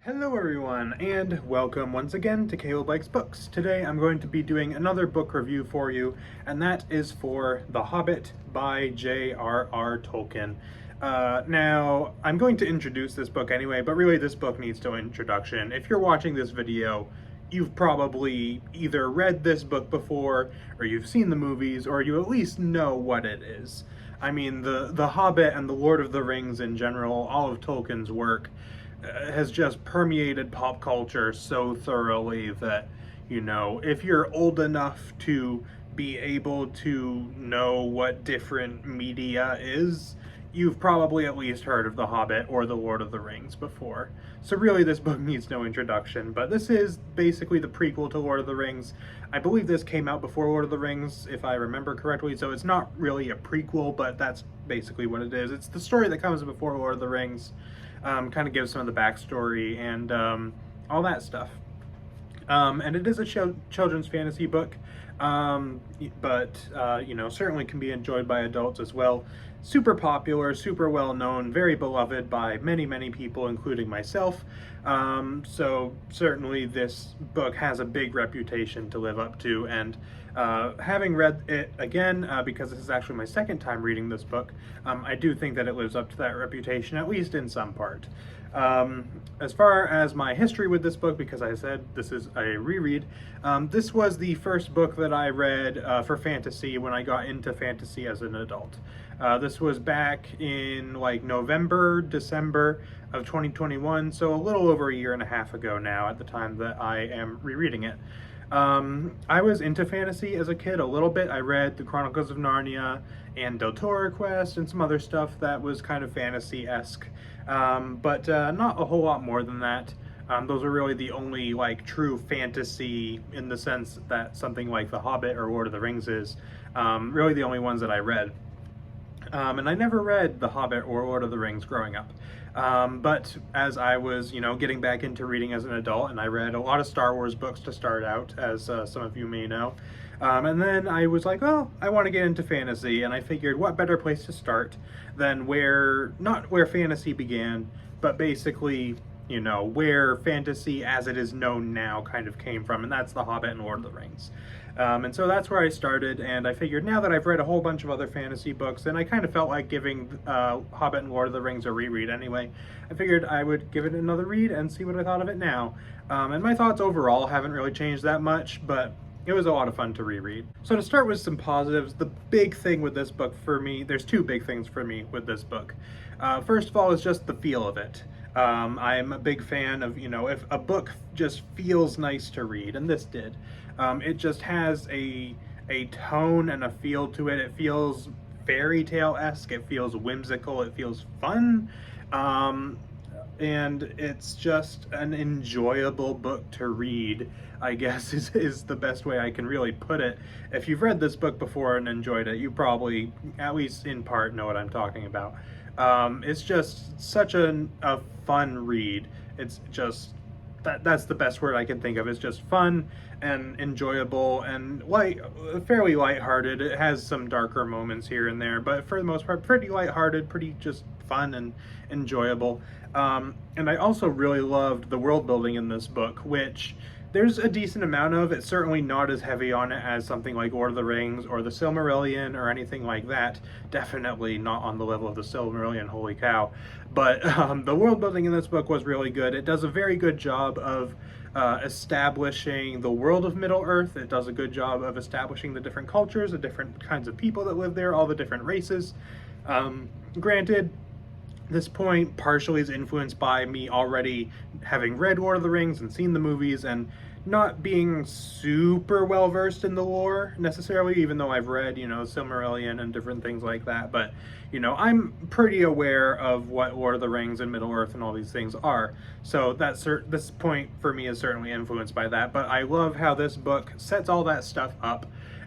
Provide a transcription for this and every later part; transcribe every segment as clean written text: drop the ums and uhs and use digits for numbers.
Hello everyone, and welcome once again to Caleb Likes Books. Today I'm going to be doing another book review for you, and that is for The Hobbit by J.R.R. Tolkien. Now, I'm going to introduce this book anyway, but really this book needs no introduction. If you're watching this video, you've probably either read this book before, or you've seen the movies, or you at least know what it is. I mean, the Hobbit and the Lord of the Rings in general, all of Tolkien's work, has just permeated pop culture so thoroughly that, if you're old enough to be able to know what different media is, you've probably at least heard of The Hobbit or The Lord of the Rings before. So really this book needs no introduction, but this is basically the prequel to Lord of the Rings. I believe this came out before Lord of the Rings, if I remember correctly, so it's not really a prequel, but that's basically what it is. It's the story that comes before Lord of the Rings. Kind of gives some of the backstory and all that stuff. And it is a children's fantasy book, but certainly can be enjoyed by adults as well. Super popular, super well known, very beloved by many, many people, including myself. So certainly this book has a big reputation to live up to, and having read it again, because this is actually my second time reading this book, I do think that it lives up to that reputation, at least in some part. As far as my history with this book, because I said this is a reread, this was the first book that I read for fantasy when I got into fantasy as an adult. This was back in like November, December of 2021, so a little over a year and a half ago now at the time that I am rereading it. I was into fantasy as a kid a little bit. I read The Chronicles of Narnia and Del Toro Quest and some other stuff that was kind of fantasy-esque, but not a whole lot more than that. Those are really the only true fantasy in the sense that something like The Hobbit or Lord of the Rings is, really the only ones that I read. And I never read The Hobbit or Lord of the Rings growing up. But as I was, getting back into reading as an adult, and I read a lot of Star Wars books to start out, as some of you may know. And then I was like, well, I want to get into fantasy, and I figured what better place to start than not where fantasy began, but basically, where fantasy as it is known now kind of came from, and that's The Hobbit and Lord of the Rings. And so that's where I started, and I figured now that I've read a whole bunch of other fantasy books, and I kind of felt like giving Hobbit and Lord of the Rings a reread anyway, I figured I would give it another read and see what I thought of it now. And my thoughts overall haven't really changed that much, but it was a lot of fun to reread. So to start with some positives, the big thing with this book for me, there's two big things for me with this book. First of all is just the feel of it. I'm a big fan of, if a book just feels nice to read, and this did. It just has a tone and a feel to it. It feels fairy tale-esque, it feels whimsical, it feels fun, and it's just an enjoyable book to read, I guess is the best way I can really put it. If you've read this book before and enjoyed it, you probably, at least in part, know what I'm talking about. It's just such a fun read. It's just, that's the best word I can think of. It's just fun and enjoyable and fairly lighthearted. It has some darker moments here and there, but for the most part, pretty lighthearted, pretty just fun and enjoyable. And I also really loved the world building in this book, which there's a decent amount of. It's certainly not as heavy on it as something like Lord of the Rings or the Silmarillion or anything like that. Definitely not on the level of the Silmarillion, holy cow. But the world building in this book was really good. It does a very good job of establishing the world of Middle-earth. It does a good job of establishing the different cultures, the different kinds of people that live there, all the different races. Granted, this point partially is influenced by me already having read Lord of the Rings and seen the movies and not being super well versed in the lore necessarily, even though I've read, Silmarillion and different things like that. But, I'm pretty aware of what Lord of the Rings and Middle-earth and all these things are. So this point for me is certainly influenced by that. But I love how this book sets all that stuff up.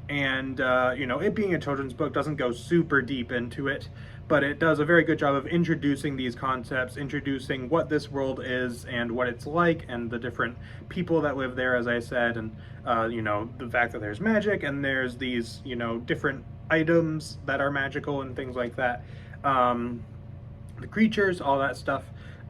And, it being a children's book doesn't go super deep into it, but it does a very good job of introducing these concepts, introducing what this world is and what it's like, and the different people that live there, as I said, and, the fact that there's magic, and there's these, different items that are magical and things like that. The creatures, all that stuff.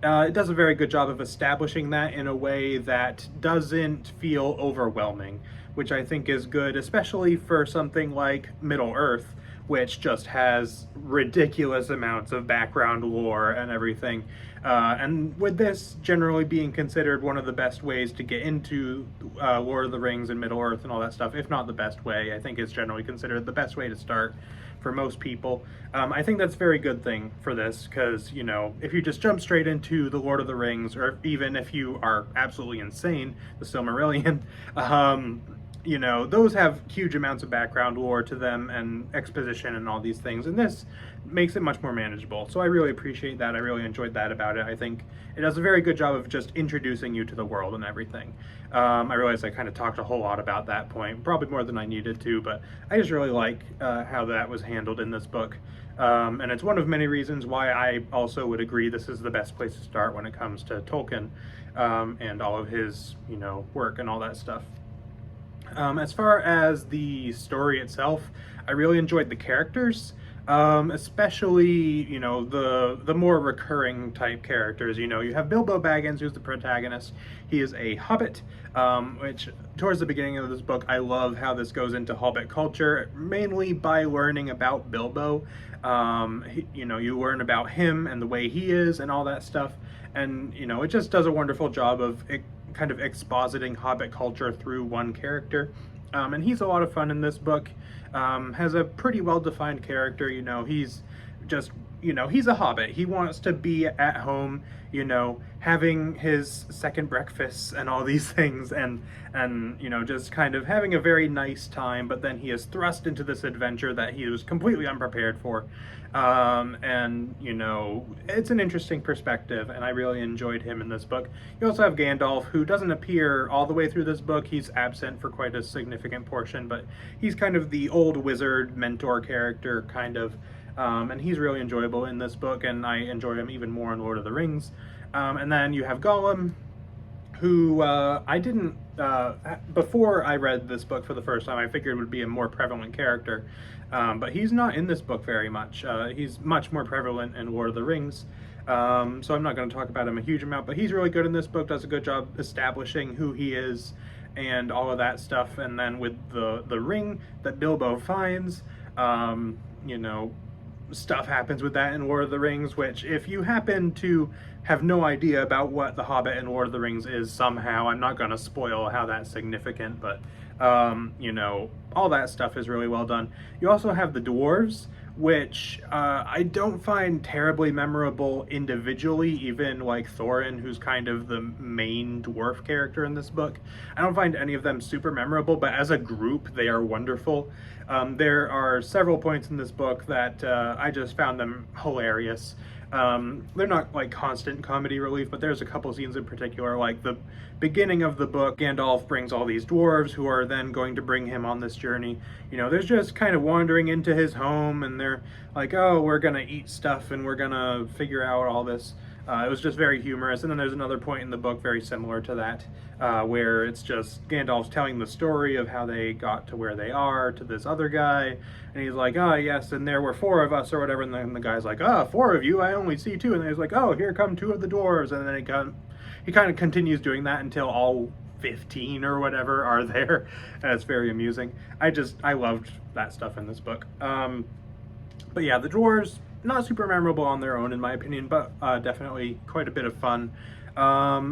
it does a very good job of establishing that in a way that doesn't feel overwhelming, which I think is good, especially for something like Middle-earth, which just has ridiculous amounts of background lore and everything. And with this generally being considered one of the best ways to get into Lord of the Rings and Middle-earth and all that stuff, if not the best way, I think it's generally considered the best way to start for most people. I think that's a very good thing for this, because, you know, if you just jump straight into the Lord of the Rings, or even if you are absolutely insane, the Silmarillion, you know, those have huge amounts of background lore to them and exposition and all these things, and this makes it much more manageable. So I really appreciate that. I really enjoyed that about it. I think it does a very good job of just introducing you to the world and everything. I realize I kind of talked a whole lot about that point, probably more than I needed to, but I just really like how that was handled in this book. And it's one of many reasons why I also would agree this is the best place to start when it comes to Tolkien and all of his, you know, work and all that stuff. As far as the story itself, I really enjoyed the characters, especially, you know, the more recurring type characters. You know, you have Bilbo Baggins, who's the protagonist. He is a Hobbit, which towards the beginning of this book, I love how this goes into Hobbit culture, mainly by learning about Bilbo. You know, you learn about him and the way he is and all that stuff. And, you know, it just does a wonderful job of kind of expositing Hobbit culture through one character. And he's a lot of fun in this book. Has a pretty well-defined character. You know, he's just, you know, he's a Hobbit. He wants to be at home, you know, having his second breakfasts and all these things, and you know, just kind of having a very nice time, but then he is thrust into this adventure that he was completely unprepared for. And, you know, it's an interesting perspective, and I really enjoyed him in this book. You also have Gandalf, who doesn't appear all the way through this book. He's absent for quite a significant portion, but he's kind of the old wizard mentor character, kind of. And he's really enjoyable in this book, and I enjoy him even more in Lord of the Rings. And then you have Gollum, who I didn't, before I read this book for the first time, I figured would be a more prevalent character, but he's not in this book very much. He's much more prevalent in Lord of the Rings, so I'm not going to talk about him a huge amount, but he's really good in this book, does a good job establishing who he is and all of that stuff. And then with the ring that Bilbo finds, you know, stuff happens with that in Lord of the Rings, which, if you happen to have no idea about what The Hobbit and Lord of the Rings is somehow, I'm not going to spoil how that's significant, but, you know, all that stuff is really well done. You also have the dwarves, which I don't find terribly memorable individually, even like Thorin, who's kind of the main dwarf character in this book. I don't find any of them super memorable, but as a group, they are wonderful. There are several points in this book that I just found them hilarious. They're not like constant comedy relief, but there's a couple scenes in particular, like the beginning of the book, Gandalf brings all these dwarves who are then going to bring him on this journey. You know, there's just kind of wandering into his home, and they're like, oh, we're gonna eat stuff and we're gonna figure out all this. It was just very humorous. And then there's another point in the book very similar to that, where it's just Gandalf's telling the story of how they got to where they are to this other guy, and he's like, oh yes, and there were 4 of us or whatever, and then the guy's like, oh, 4 of you, I only see 2, and then he's like, oh, here come 2 of the dwarves, and then he kind of continues doing that until all 15 or whatever are there, and it's very amusing. I loved that stuff in this book. But yeah, the dwarves, not super memorable on their own in my opinion, but definitely quite a bit of fun. Yeah,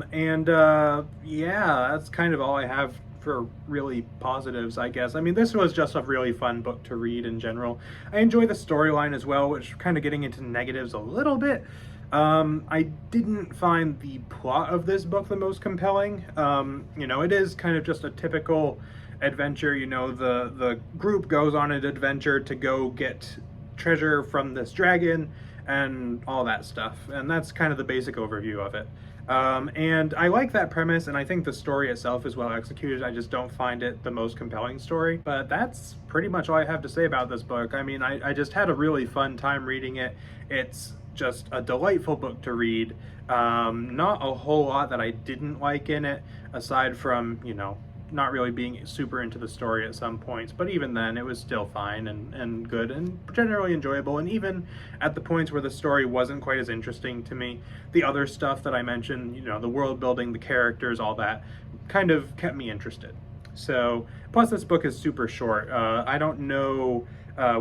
that's kind of all I have for really positives, I guess. I mean, this was just a really fun book to read in general. I enjoy the storyline as well, which kind of getting into negatives a little bit. I didn't find the plot of this book the most compelling. You know, it is kind of just a typical adventure. You know, the group goes on an adventure to go get treasure from this dragon and all that stuff, and that's kind of the basic overview of it. And I like that premise, and I think the story itself is well executed. I just don't find it the most compelling story. But that's pretty much all I have to say about this book. I mean, I just had a really fun time reading it. It's just a delightful book to read. Not a whole lot that I didn't like in it, aside from, you know, not really being super into the story at some points, but even then it was still fine and good and generally enjoyable. And even at the points where the story wasn't quite as interesting to me, the other stuff that I mentioned, you know, the world building, the characters, all that, kind of kept me interested. So, plus this book is super short. I don't know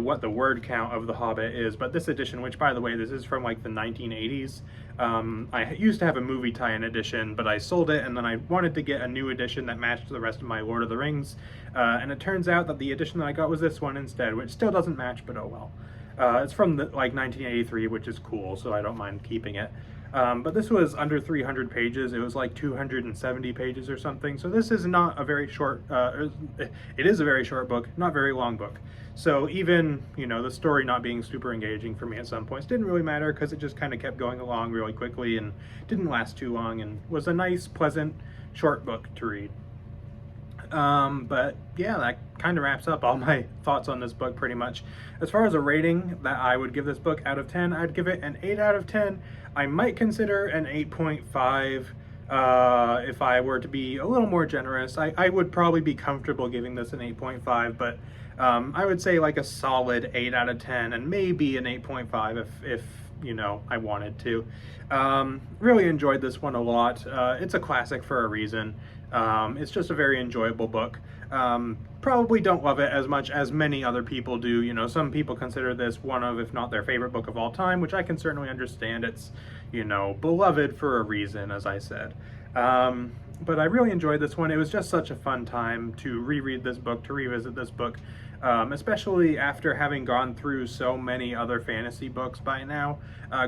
what the word count of The Hobbit is, but this edition, which by the way, this is from like the 1980s. I used to have a movie tie-in edition, but I sold it, and then I wanted to get a new edition that matched the rest of my Lord of the Rings, and it turns out that the edition that I got was this one instead, which still doesn't match, but oh well. It's from like 1983, which is cool, so I don't mind keeping it. But this was under 300 pages. It was like 270 pages or something. So this is not a very short, it is a very short book, not very long book. So even, you know, the story not being super engaging for me at some points didn't really matter because it just kind of kept going along really quickly and didn't last too long and was a nice, pleasant, short book to read. But yeah, that kind of wraps up all my thoughts on this book pretty much. As far as a rating that I would give this book out of 10, I'd give it an 8 out of 10. I might consider an 8.5 if I were to be a little more generous. I would probably be comfortable giving this an 8.5, but I would say like a solid 8 out of 10 and maybe an 8.5 if you know, I wanted to. Really enjoyed this one a lot. It's a classic for a reason. It's just a very enjoyable book. Probably don't love it as much as many other people do. You know, some people consider this one of, if not their favorite book of all time, which I can certainly understand. It's, you know, beloved for a reason, as I said. But I really enjoyed this one. It was just such a fun time to reread this book, to revisit this book, especially after having gone through so many other fantasy books by now.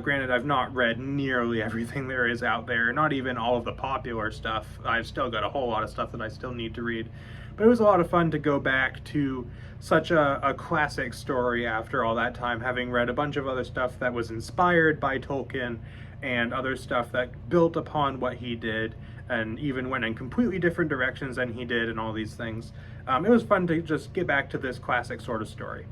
Granted, I've not read nearly everything there is out there, not even all of the popular stuff. I've still got a whole lot of stuff that I still need to read. But it was a lot of fun to go back to such a classic story after all that time, having read a bunch of other stuff that was inspired by Tolkien and other stuff that built upon what he did and even went in completely different directions than he did and all these things. It was fun to just get back to this classic sort of story.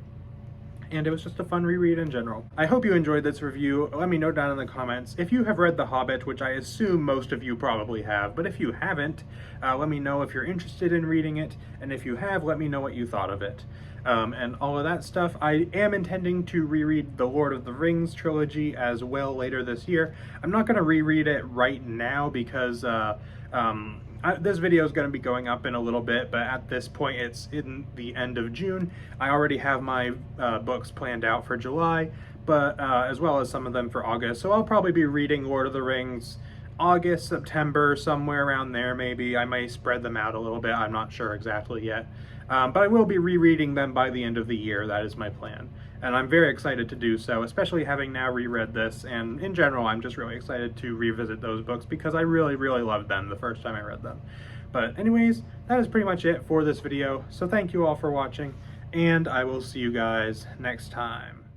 And it was just a fun reread in general. I hope you enjoyed this review. Let me know down in the comments if you have read The Hobbit, which I assume most of you probably have, but if you haven't, let me know if you're interested in reading it, and if you have, let me know what you thought of it. And all of that stuff. I am intending to reread the Lord of the Rings trilogy as well later this year. I'm not going to reread it right now because this video is going to be going up in a little bit, but at this point it's in the end of June. I already have my books planned out for July, but as well as some of them for August. So I'll probably be reading Lord of the Rings August, September, somewhere around there maybe. I may spread them out a little bit. I'm not sure exactly yet. But I will be rereading them by the end of the year. That is my plan. And I'm very excited to do so, especially having now reread this. And in general, I'm just really excited to revisit those books because I really, really loved them the first time I read them. But anyways, that is pretty much it for this video. So thank you all for watching, and I will see you guys next time.